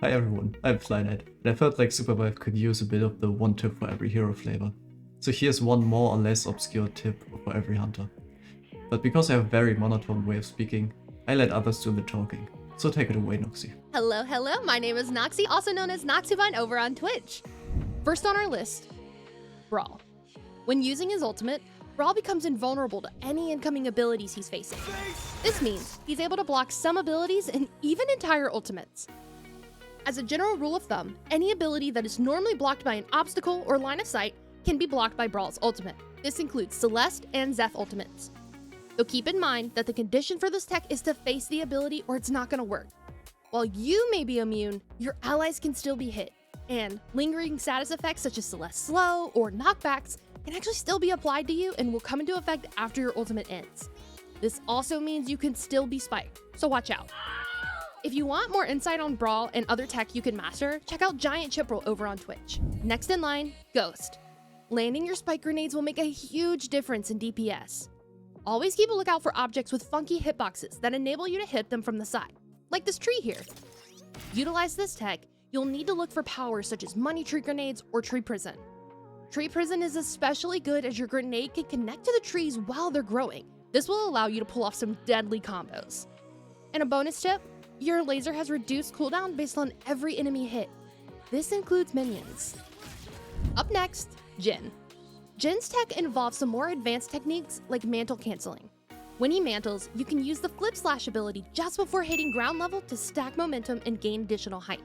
Hi everyone, I'm Flyknight, and I felt like Supervive could use a bit of the one tip for every hero flavor. So here's one more or less obscure tip for every hunter. But because I have a very monotone way of speaking, I let others do the talking. So take it away, Noxie. Hello, my name is Noxie, also known as Noxivine over on Twitch. First on our list, Brall. When using his ultimate, Brall becomes invulnerable to any incoming abilities he's facing. This means he's able to block some abilities and even entire ultimates. As a general rule of thumb, any ability that is normally blocked by an obstacle or line of sight can be blocked by Brall's ultimate. This includes Celeste and Zeph ultimates. Though keep in mind that the condition for this tech is to face the ability or it's not going to work. While you may be immune, your allies can still be hit, and lingering status effects such as Celeste Slow or knockbacks can actually still be applied to you and will come into effect after your ultimate ends. This also means you can still be spiked, so watch out. If you want more insight on Brall and other tech you can master, check out Giant Chipperl over on Twitch. Next in line, Ghost. Landing your spike grenades will make a huge difference in DPS. Always keep a lookout for objects with funky hitboxes that enable you to hit them from the side, like this tree here. Utilize this tech, you'll need to look for powers such as money tree grenades or tree prison. Tree prison is especially good as your grenade can connect to the trees while they're growing. This will allow you to pull off some deadly combos. And a bonus tip, your laser has reduced cooldown based on every enemy hit. This includes minions. Up next, Jhin. Jin's tech involves some more advanced techniques like mantle canceling. When he mantles, you can use the flip slash ability just before hitting ground level to stack momentum and gain additional height.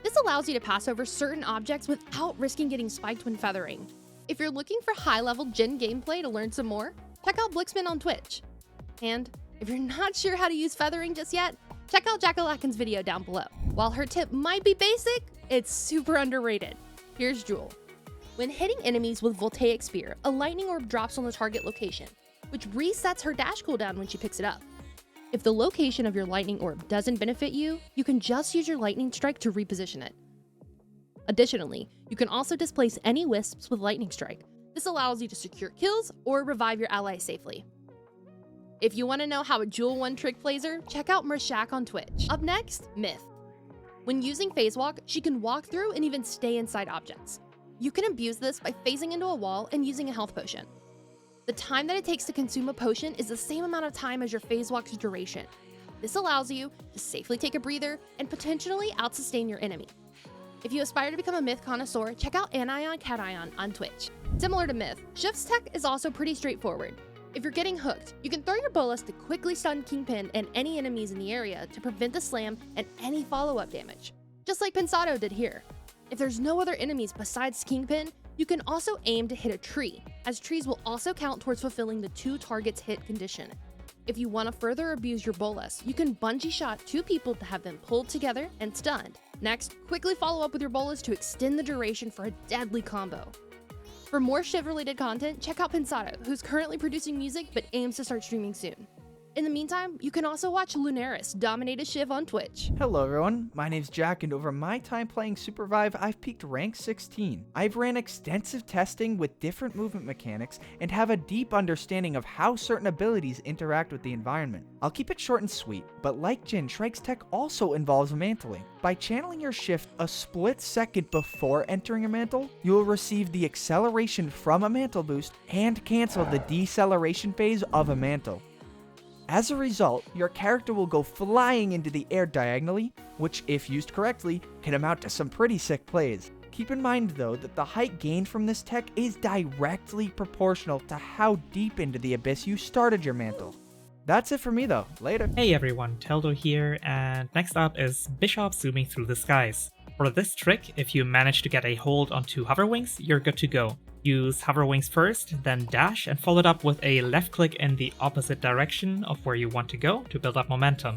This allows you to pass over certain objects without risking getting spiked when feathering. If you're looking for high-level Jhin gameplay to learn some more, check out Blixman on Twitch. And if you're not sure how to use feathering just yet, check out Jackalakin's video down below. While her tip might be basic, it's super underrated. Here's Joule. When hitting enemies with Voltaic Spear, a lightning orb drops on the target location, which resets her dash cooldown when she picks it up. If the location of your lightning orb doesn't benefit you, you can just use your lightning strike to reposition it. Additionally, you can also displace any wisps with lightning strike. This allows you to secure kills or revive your allies safely. If you want to know how a Joule one-trick plays her, check out Mershak on Twitch. Up next, Myth. When using Phase Walk, she can walk through and even stay inside objects. You can abuse this by phasing into a wall and using a health potion. The time that it takes to consume a potion is the same amount of time as your Phase Walk's duration. This allows you to safely take a breather and potentially out-sustain your enemy. If you aspire to become a Myth connoisseur, check out Anion Catiyon on Twitch. Similar to Myth, Shiv's tech is also pretty straightforward. If you're getting hooked, you can throw your bolus to quickly stun Kingpin and any enemies in the area to prevent the slam and any follow-up damage, just like Pensado did here. If there's no other enemies besides Kingpin, you can also aim to hit a tree, as trees will also count towards fulfilling the 2 targets hit condition. If you want to further abuse your bolus, you can bungee shot 2 people to have them pulled together and stunned. Next, quickly follow up with your bolus to extend the duration for a deadly combo. For more Shiv-related content, check out Pensado, who's currently producing music but aims to start streaming soon. In the meantime, you can also watch Lunaris dominate a Shiv on Twitch. Hello everyone, my name's Jack, and over my time playing Supervive, I've peaked rank 16. I've ran extensive testing with different movement mechanics and have a deep understanding of how certain abilities interact with the environment. I'll keep it short and sweet, but like Jhin, Shrike's tech also involves mantling. By channeling your shift a split second before entering a mantle, you will receive the acceleration from a mantle boost and cancel the deceleration phase of a mantle. As a result, your character will go flying into the air diagonally, which if used correctly, can amount to some pretty sick plays. Keep in mind though that the height gained from this tech is directly proportional to how deep into the abyss you started your mantle. That's it for me though, later. Hey everyone, Teldo here, and next up is Bishop zooming through the skies. For this trick, if you manage to get a hold onto hover wings, you're good to go. Use hover wings first, then dash, and follow it up with a left click in the opposite direction of where you want to go to build up momentum.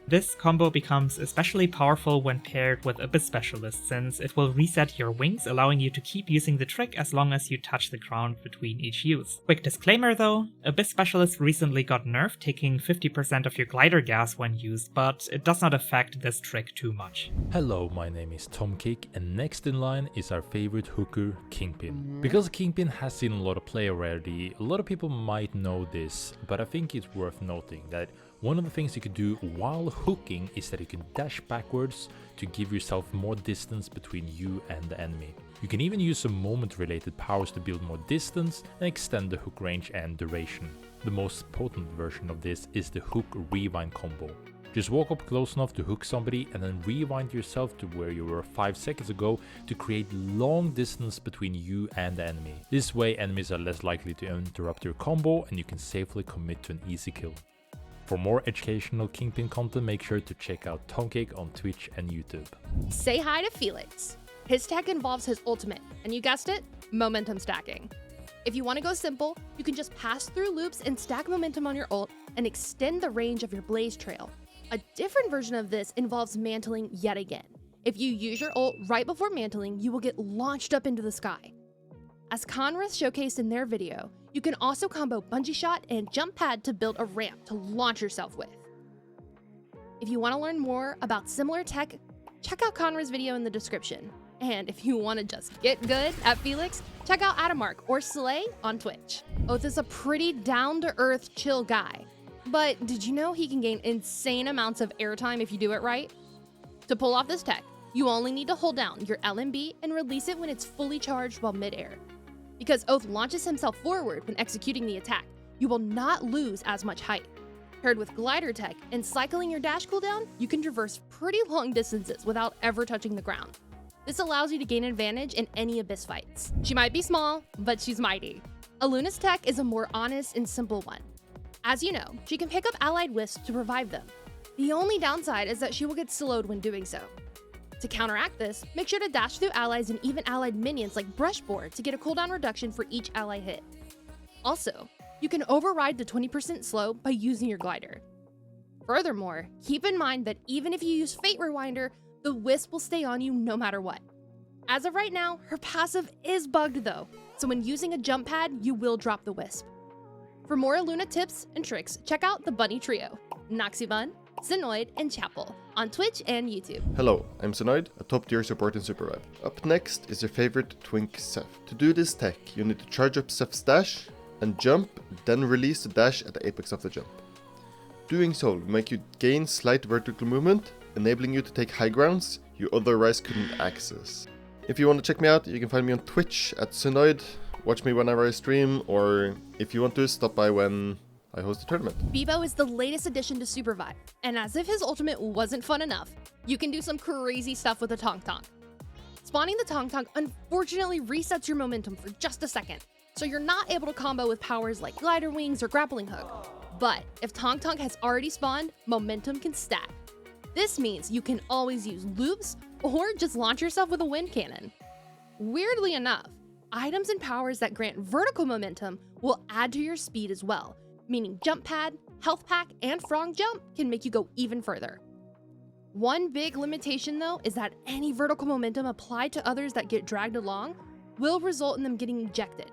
This combo becomes especially powerful when paired with Abyss Specialist, since it will reset your wings, allowing you to keep using the trick as long as you touch the ground between each use. Quick disclaimer though, Abyss Specialist recently got nerfed, taking 50% of your glider gas when used, but it does not affect this trick too much. Hello, my name is Tom Kick, and next in line is our favorite hooker, Kingpin. Because Kingpin has seen a lot of play already, a lot of people might know this, but I think it's worth noting that One of the things you can do while hooking is that you can dash backwards to give yourself more distance between you and the enemy. You can even use some moment related powers to build more distance and extend the hook range and duration. The most potent version of this is the hook rewind combo. Just walk up close enough to hook somebody and then rewind yourself to where you were 5 seconds ago to create long distance between you and the enemy. This way enemies are less likely to interrupt your combo and you can safely commit to an easy kill. For more educational Kingpin content, make sure to check out Tomcake on Twitch and YouTube. Say hi to Felix. His tech involves his ultimate, and you guessed it, momentum stacking. If you want to go simple, you can just pass through loops and stack momentum on your ult and extend the range of your blaze trail. A different version of this involves mantling yet again. If you use your ult right before mantling, you will get launched up into the sky. As Conrath showcased in their video, you can also combo bungee shot and jump pad to build a ramp to launch yourself with. If you want to learn more about similar tech, check out Conrath's video in the description. And if you want to just get good at Felix, check out Adamark or Slay on Twitch. Oath is a pretty down-to-earth, chill guy. But did you know he can gain insane amounts of airtime if you do it right? To pull off this tech, you only need to hold down your LMB and release it when it's fully charged while mid-air. Because Oath launches himself forward when executing the attack, you will not lose as much height. Paired with glider tech and cycling your dash cooldown, you can traverse pretty long distances without ever touching the ground. This allows you to gain advantage in any abyss fights. She might be small, but she's mighty. Elluna's tech is a more honest and simple one. As you know, she can pick up allied wisps to revive them. The only downside is that she will get slowed when doing so. To counteract this, make sure to dash through allies and even allied minions like Brushboard to get a cooldown reduction for each ally hit. Also, you can override the 20% slow by using your glider. Furthermore, keep in mind that even if you use Fate Rewinder, the wisp will stay on you no matter what. As of right now, her passive is bugged though, so when using a jump pad, you will drop the wisp. For more Elluna tips and tricks, check out the Bunny Trio, Noxybun, Synoid, and Chapel on Twitch and YouTube. Hello, I'm Synoid, a top tier support in Supervive. Up next is your favorite twink Zeph. To do this tech, you need to charge up Zeph's dash and jump, then release the dash at the apex of the jump. Doing so will make you gain slight vertical movement, enabling you to take high grounds you otherwise couldn't access. If you want to check me out, you can find me on Twitch at Synoid, watch me whenever I stream, or if you want to, stop by when I host a tournament. Beeboo is the latest addition to Supervive, and as if his ultimate wasn't fun enough, you can do some crazy stuff with the Tonk Tonk. Spawning the Tonk Tonk unfortunately resets your momentum for just a second, so you're not able to combo with powers like Glider Wings or Grappling Hook. But if Tonk Tonk has already spawned, momentum can stack. This means you can always use loops or just launch yourself with a wind cannon. Weirdly enough, items and powers that grant vertical momentum will add to your speed as well, meaning Jump Pad, Health Pack, and Frog Jump can make you go even further. One big limitation though is that any vertical momentum applied to others that get dragged along will result in them getting ejected.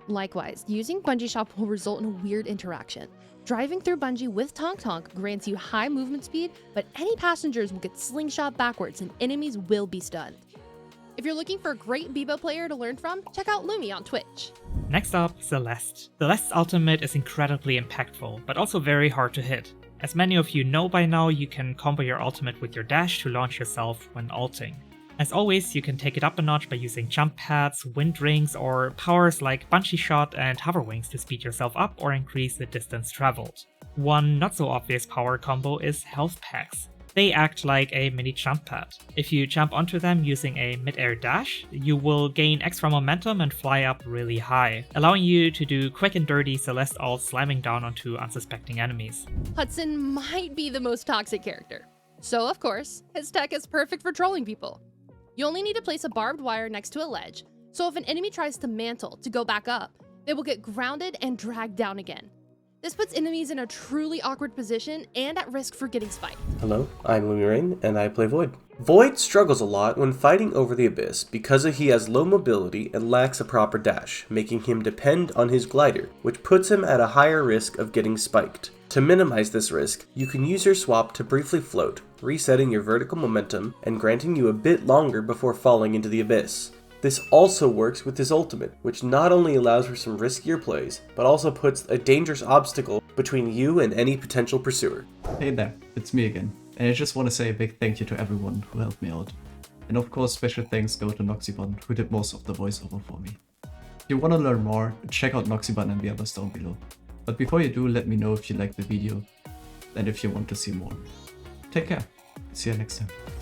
Likewise, using Bungee Shot will result in a weird interaction. Driving through Bungee with Tonk Tonk grants you high movement speed, but any passengers will get slingshot backwards and enemies will be stunned. If you're looking for a great Beeboo player to learn from, check out Lumi on Twitch. Next up, Celeste. Celeste's ultimate is incredibly impactful, but also very hard to hit. As many of you know by now, you can combo your ultimate with your dash to launch yourself when ulting. As always, you can take it up a notch by using jump pads, wind rings, or powers like bungee shot and hover wings to speed yourself up or increase the distance traveled. One not so obvious power combo is health packs. They act like a mini jump pad. If you jump onto them using a mid-air dash, you will gain extra momentum and fly up really high, allowing you to do quick and dirty Celeste ult slamming down onto unsuspecting enemies. Hudson might be the most toxic character, so of course, his tech is perfect for trolling people. You only need to place a barbed wire next to a ledge, so if an enemy tries to mantle to go back up, they will get grounded and dragged down again. This puts enemies in a truly awkward position and at risk for getting spiked. Hello, I'm Lumirain, and I play Void. Void struggles a lot when fighting over the Abyss because he has low mobility and lacks a proper dash, making him depend on his glider, which puts him at a higher risk of getting spiked. To minimize this risk, you can use your swap to briefly float, resetting your vertical momentum and granting you a bit longer before falling into the Abyss. This also works with his ultimate, which not only allows for some riskier plays, but also puts a dangerous obstacle between you and any potential pursuer. Hey there, it's me again, and I just want to say a big thank you to everyone who helped me out. And of course special thanks go to Noxibon, who did most of the voiceover for me. If you want to learn more, check out Noxibon and the others down below. But before you do, let me know if you liked the video and if you want to see more. Take care, see you next time.